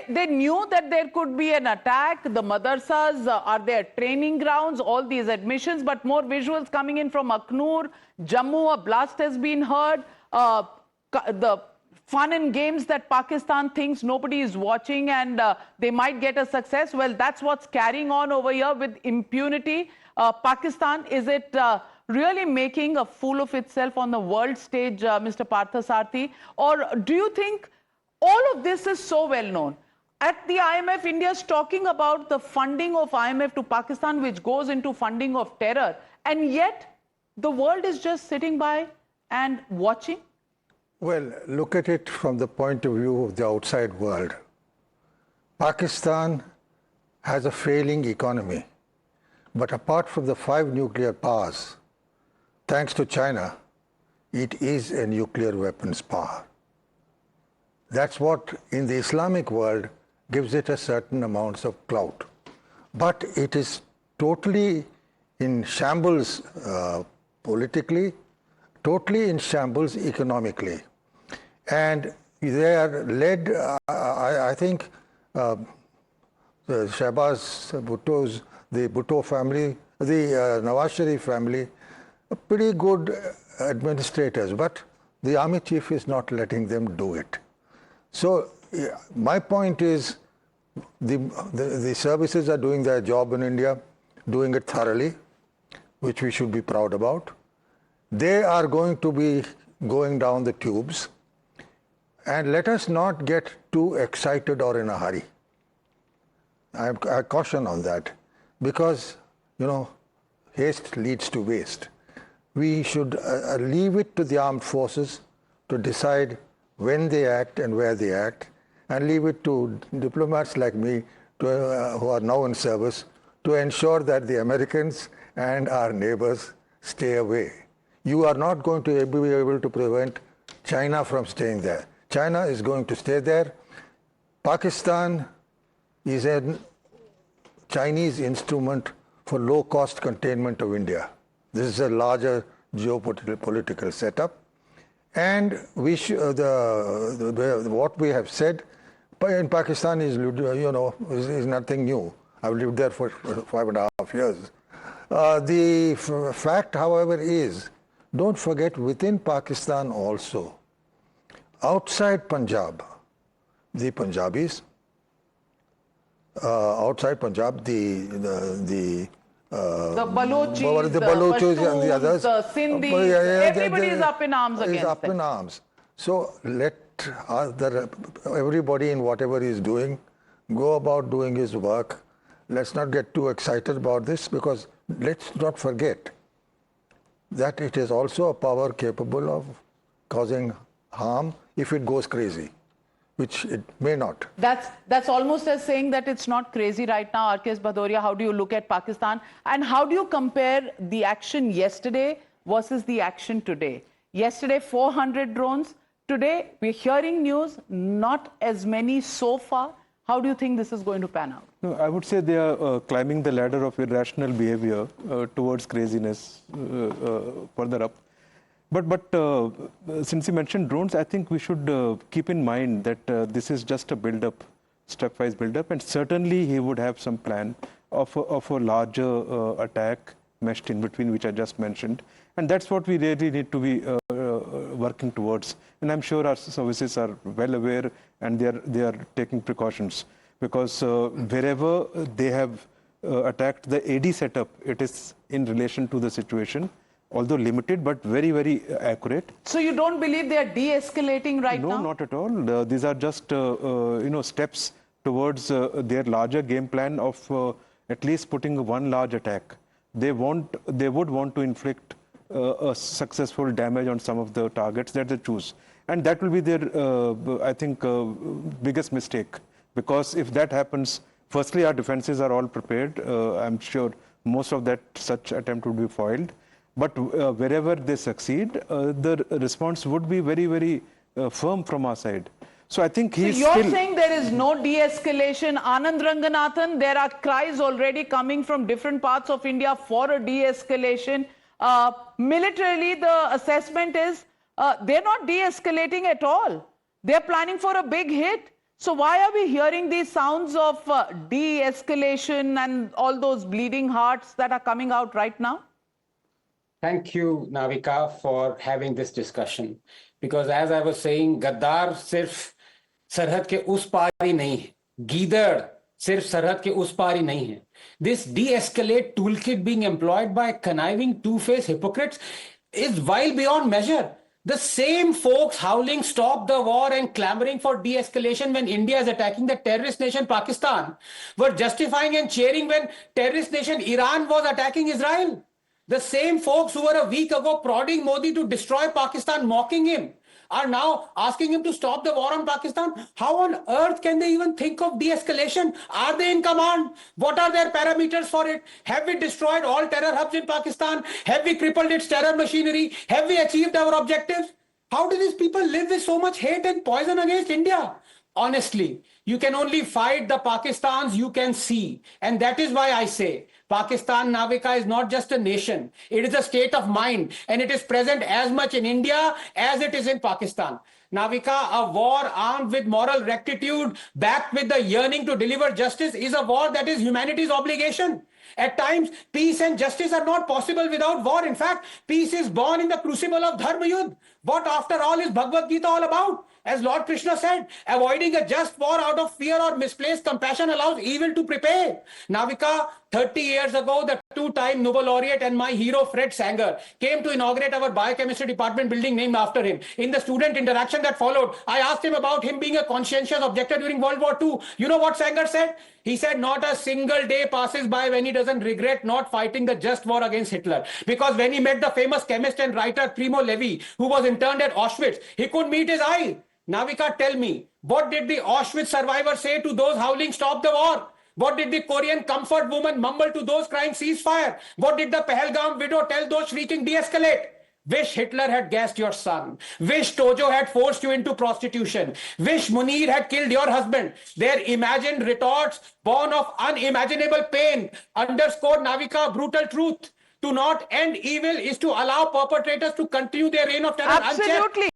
they knew that there could be an attack. The madrasas are their training grounds, all these admissions, but more visuals coming in from Akhnoor, Jammu, a blast has been heard. The fun and games that Pakistan thinks nobody is watching and they might get a success. Well, that's what's carrying on over here with impunity. Pakistan, is it really making a fool of itself on the world stage, Mr. Parthasarathy? Or do you think all of this is so well known? At the IMF, India is talking about the funding of IMF to Pakistan, which goes into funding of terror. And yet, the world is just sitting by and watching. Well, look at it from the point of view of the outside world. Pakistan has a failing economy. But apart from the 5 nuclear powers, thanks to China, it is a nuclear weapons power. That's what in the Islamic world gives it a certain amounts of clout. But it is totally in shambles politically, totally in shambles economically. And they are led, I think, the Shahbaz Bhutto's, the Bhutto family, the Nawaz Sharif family, pretty good administrators, but the army chief is not letting them do it. So my point is, the services are doing their job in India, doing it thoroughly, which we should be proud about. They are going to be going down the tubes, and let us not get too excited or in a hurry. I caution on that, because, you know, haste leads to waste. We should leave it to the armed forces to decide when they act and where they act, and leave it to diplomats like me who are now in service to ensure that the Americans and our neighbors stay away. You are not going to be able to prevent China from staying there. China is going to stay there. Pakistan is a Chinese instrument for low-cost containment of India. This is a larger geopolitical setup. And we what we have said in Pakistan is, you know, is nothing new. I've lived there for 5.5 years. The fact, however, is, don't forget, within Pakistan also, outside Punjab, the Punjabis, outside Punjab, the Balochis, the Balochis and the others, the Sindhis, everybody is up in arms against up in arms. So let everybody in whatever he is doing go about doing his work. Let's not get too excited about this, because let's not forget that it is also a power capable of causing harm if it goes crazy, which it may not. That's almost as saying that it's not crazy right now. R.K.S. Bhadoria, how do you look at Pakistan? And how do you compare the action yesterday versus the action today? Yesterday, 400 drones. Today, we're hearing news, not as many so far. How do you think this is going to pan out? No, I would say they are climbing the ladder of irrational behavior towards craziness further up. But since you mentioned drones, I think we should keep in mind that this is just a build-up, stepwise build-up, and certainly he would have some plan of a larger attack meshed in between, which I just mentioned. And that's what we really need to be working towards. And I'm sure our services are well aware, and they are taking precautions, because wherever they have attacked the AD setup, it is in relation to the situation, although limited, but very, very accurate. So you don't believe they are de-escalating right now? No, not at all. These are just steps towards their larger game plan of at least putting one large attack. They would want to inflict a successful damage on some of the targets that they choose, and that will be their, I think, biggest mistake. Because if that happens, firstly, our defenses are all prepared. I'm sure most of that such attempt would be foiled. But wherever they succeed, the response would be very, very firm from our side. So I think he's you're saying there is no de-escalation. Anand Ranganathan, there are cries already coming from different parts of India for a de-escalation. Militarily, the assessment is they're not de-escalating at all. They're planning for a big hit. So why are we hearing these sounds of de-escalation and all those bleeding hearts that are coming out right now? Thank you, Navika, for having this discussion. Because as I was saying, गद्दार सिर्फ सरहद के उस पार ही नहीं है, गीदड़ सिर्फ सरहद के उस पार ही नहीं है. This de-escalate toolkit being employed by conniving two-faced hypocrites is vile beyond measure. The same folks howling stop the war and clamoring for de-escalation when India is attacking the terrorist nation Pakistan were justifying and cheering when terrorist nation Iran was attacking Israel. The same folks who were a week ago prodding Modi to destroy Pakistan, mocking him, are now asking him to stop the war on Pakistan. How on earth can they even think of de-escalation? Are they in command? What are their parameters for it? Have we destroyed all terror hubs in Pakistan? Have we crippled its terror machinery? Have we achieved our objectives? How do these people live with so much hate and poison against India? Honestly, you can only fight the Pakistans you can see. And that is why I say, Pakistan, Navika, is not just a nation. It is a state of mind. And it is present as much in India as it is in Pakistan. Navika, a war armed with moral rectitude, backed with the yearning to deliver justice, is a war that is humanity's obligation. At times, peace and justice are not possible without war. In fact, peace is born in the crucible of Dharma Yudh. What, after all, is Bhagavad Gita all about? As Lord Krishna said, avoiding a just war out of fear or misplaced compassion allows evil to prepare. Navika, 30 years ago, the two-time Nobel laureate and my hero Fred Sanger came to inaugurate our biochemistry department building named after him. In the student interaction that followed, I asked him about him being a conscientious objector during World War II. You know what Sanger said? He said, not a single day passes by when he doesn't regret not fighting the just war against Hitler. Because when he met the famous chemist and writer Primo Levi, who was interned at Auschwitz, he couldn't meet his eye. Navika, tell me, what did the Auschwitz survivor say to those howling, stop the war? What did the Korean comfort woman mumble to those crying ceasefire? What did the Pahalgam widow tell those shrieking de-escalate? Wish Hitler had gassed your son. Wish Tojo had forced you into prostitution. Wish Munir had killed your husband. Their imagined retorts, born of unimaginable pain, underscore Navika brutal truth. To not end evil is to allow perpetrators to continue their reign of terror unchecked. Absolutely.